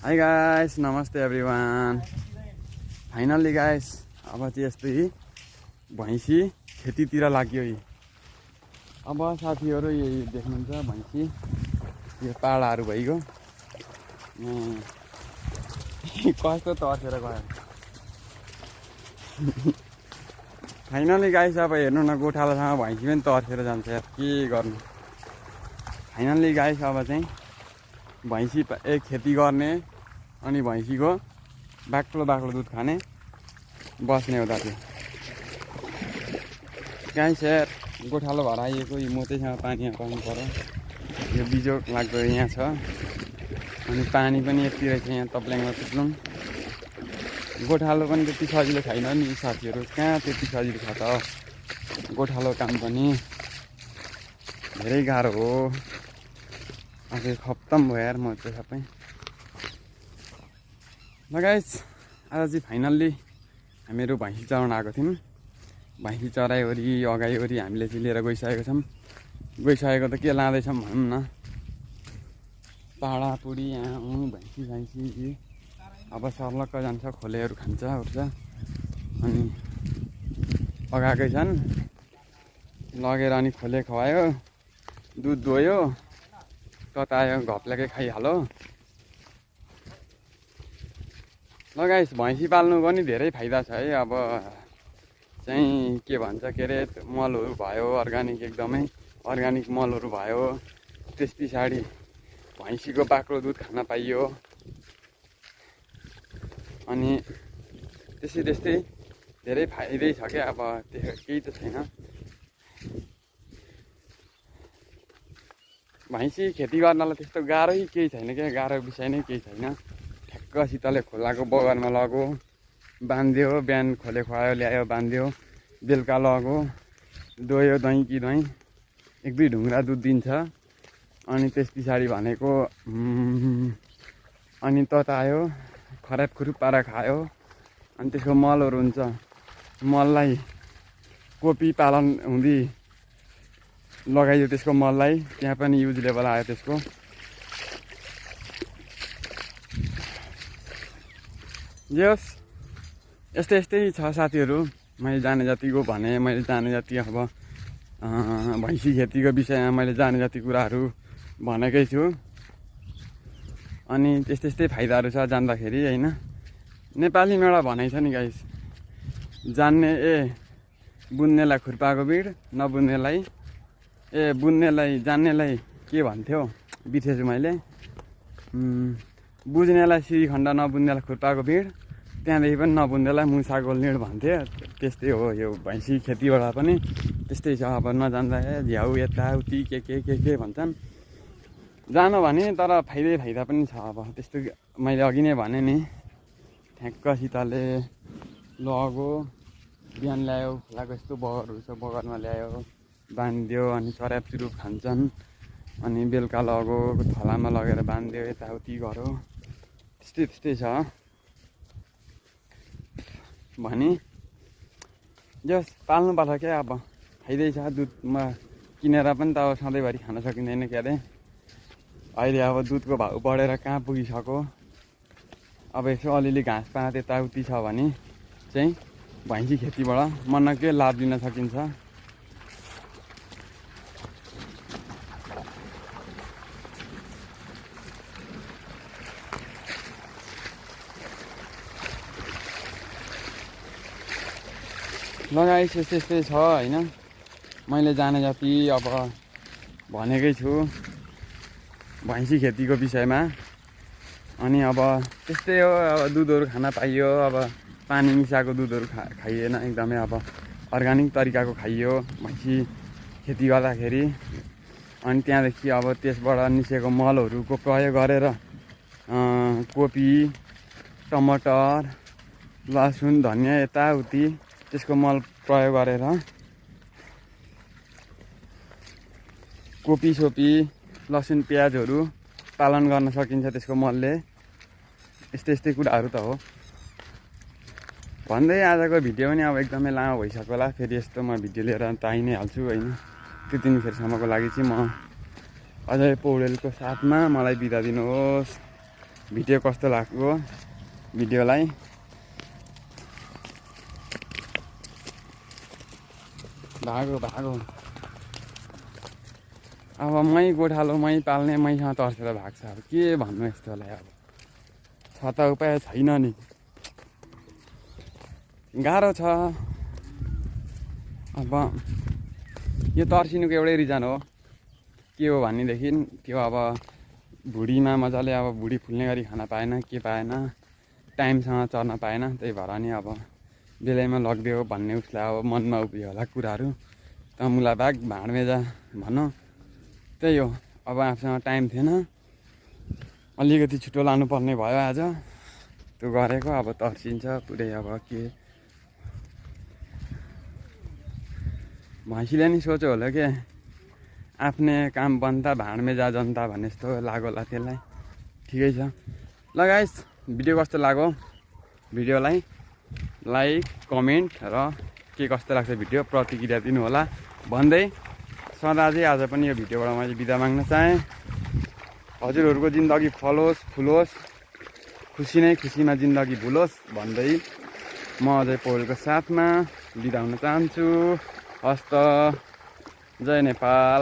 High guys, नमस्ते everyone. Finally guys अब चाहिँ यस्तै भैँसी खेतीतिर लाग्यो। अब साथीहरू यही देख्नुहुन्छ भैँसी यो पाडाहरू भइगयो। कस्तो तर्सेर गयो। फाइनल्ली गाइस अब हेर्नु न, गोठालासँग भैँसी पनि तर्सेर जान्छ यार, के गर्नु। फाइनल्ली गाइस अब चाहिँ भैँसी खेती गर्ने अनि भैँसीको बाक्लो बाक्लो दुध खाने बस्ने हो दाजु। गाइस यार गोठालो भएर आइएको यो मोतैसँग पानी पाउनु पर्यो। यो बिजोक लाग्दो यहाँ छ अनि पानी पनि यति रहेछ यहाँ तप्ल्याङमा तुप्लुङ। गोठालो पनि त्यति सजिलो छैन नि साथीहरू, कहाँ त्यति सजिलो छ त। गोठालो काम पनि धेरै गाह्रो हो। अब खत्तम भयो यार म चाहिँ सबै। ल गाइस आज चाहिँ फाइनल्ली हामीहरू भैँसी चराउन आएको थियौँ। भैँसी चराइवरी अगाइवरी हामीले चाहिँ लिएर गइसकेको छौँ। गइसकेको त के लाँदैछौँ भनौँ न, पाडापुडी यहाँ भैँसी अब सर्लक्क जान्छ, खोलेहरू खान्छ उठ्छ। अनि अगाएकै छन्, लगेर अनि खोले खुवायो, दुध दोयो, ततायो, घप्लेकै खाइहालो। ल गाइस भैँसी पाल्नु पनि धेरै फाइदा छ है। अब चाहिँ के भन्छ के अरे मलहरू भयो, अर्ग्यानिक एकदमै अर्ग्यानिक मलहरू भयो। त्यस पछाडि भैँसीको बाक्लो दुध खान पाइयो। अनि त्यस्तै धेरै फाइदै छ क्या। अब केही त छैन। भैँसी खेती गर्नलाई त्यस्तो गाह्रै केही छैन क्या, गाह्रो विषय नै केही छैन। ठ्याक्कसितले खोलाको बगरमा लगो, बाँधिदियो, बिहान खोले खुवायो ल्यायो बाँधिदियो, बेलुका लगो दोयो, दही कि दही, एक दुई ढुङ्ग्रा दुध दिन्छ। अनि त्यस पछाडि भनेको अनि ततायो, खराब खुरुप पारा खायो। अनि त्यसको मलहरू हुन्छ, मललाई कोपी पालन हुँदी लगाइयो, त्यसको मललाई त्यहाँ पनि युज लेभल आयो त्यसको। यस यस्तै छ साथीहरू। मैले जाने जतिको भने, मैले जाने जति अब भैँसी खेतीको विषयमा मैले जाने जति कुराहरू भनेकै छु। अनि त्यस्तै फाइदाहरू छ जान्दाखेरि होइन। नेपालीमा एउटा भनाइ छ नि गाइस, जान्ने बुन्नेलाई खुर्पाको बिड, नबुन्नेलाई बुन्नेलाई जान्नेलाई के भन्थ्यो बिर्सेछु मैले। बुझ्नेलाई श्रीखण्ड, नबुन्नेलाई खुर्पाको भिड, त्यहाँदेखि पनि नबुन्नेलाई मुसा गोल्नेड भन्थ्यो। त्यस्तै हो यो भैँसी खेतीबाट पनि त्यस्तै छ। अब नजान्दा झ्याउ यताउति के भन्छन्। जानु भने तर फाइदा पनि छ। अब त्यस्तो मैले अघि नै भने नि, ठ्याक्कसितले लगो, बिहान ल्यायो, खोलाको यस्तो बगरहरू छ, बगरमा ल्यायो, बाँधिदियो, अनि चराप चुरुप खान्छन्। अनि बेलुका लगो, थलामा लगेर बाँधिदियो, यताउति गऱ्यो, त्यस्तै छ भने जस पाल्नुपर्छ क्या। अब फाइदै छ। दुधमा किनेर पनि त अब सधैँभरि खान सकिँदैन के अरे। अहिले अब दुधको भाउ बढेर कहाँ पुगिसक्यो। अब यसो अलिअलि घाँसपात यताउति छ भने चाहिँ भैँसी खेतीबाट मनकै लाभ लिन सकिन्छ। लगाइस यस्तै छ होइन। मैले जाने जति अब भनेकै छु भैँसी खेतीको विषयमा। अनि अब त्यस्तै हो। अब दुधहरू खान पाइयो। अब पानी मिसाएको दुधहरू खाइएन, एकदमै अब अर्ग्यानिक तरिकाको खाइयो भैँसी खेती गर्दाखेरि। अनि त्यहाँदेखि अब त्यसबाट निस्केको मलहरूको प्रयोग गरेर कोपी, टमाटर, लसुन, धनियाँ यताउति त्यसको मल प्रयोग गरेर कोपी लसुन प्याजहरू पालन गर्न सकिन्छ त्यसको मलले। यस्तै कुराहरू त हो। भन्दै आजको भिडियो पनि अब एकदमै लामो भइसक्यो होला। फेरि यस्तो म भिडियो लिएर त आइ नै हाल्छु होइन। त्यतिखेरसम्मको लागि चाहिँ म अजय पौडेलको साथमा मलाई बिदा दिनुहोस्। भिडियो कस्तो लाग्यो भिडियोलाई भागो भागो अब मै गोठालो मै पाल्ने मैसँग तर्सेर भाग्छ अब के भन्नु यस्तोलाई अब छ त उपाय छैन नि गाह्रो छ अब यो तर्सिनुको एउटै रिजन हो के हो भनेदेखि त्यो अब भुडीमा मजाले अब भुडी फुल्ने गरी खान पाएन के पाएन टाइमसँग चर्न पाएन त्यही भएर नि अब बेलैमा लगिदियो भन्ने उसलाई अब मनमा उभियो होला कुराहरू त मुला भाग भाँडमेजा भनौँ त्यही हो अब आफूसँग टाइम थिएन अलिकति छिटो लानुपर्ने भयो आज त्यो गरेको अब तर्सिन्छ पुरै अब के भैँसीले नि सोच्यो होला के आफ्नै काम बन्दा भाँडमे जा जनता भन्ने जस्तो लाग्यो होला त्यसलाई ठिकै छ ल गाइस भिडियो कस्तो लाग्यो भिडियोलाई लाइक कमेन्ट र के कस्तो लाग्छ भिडियो प्रतिक्रिया दिनु होला भन्दै सदा चाहिँ आज पनि यो भिडियोबाट मैले बिदा माग्न चाहेँ हजुरहरूको जिन्दगी फलोस् फुलोस् खुसी नै खुसीमा जिन्दगी भुलोस् भन्दै म अजय पौडेलको साथमा बिदा हुन चाहन्छु हस्त जय नेपाल।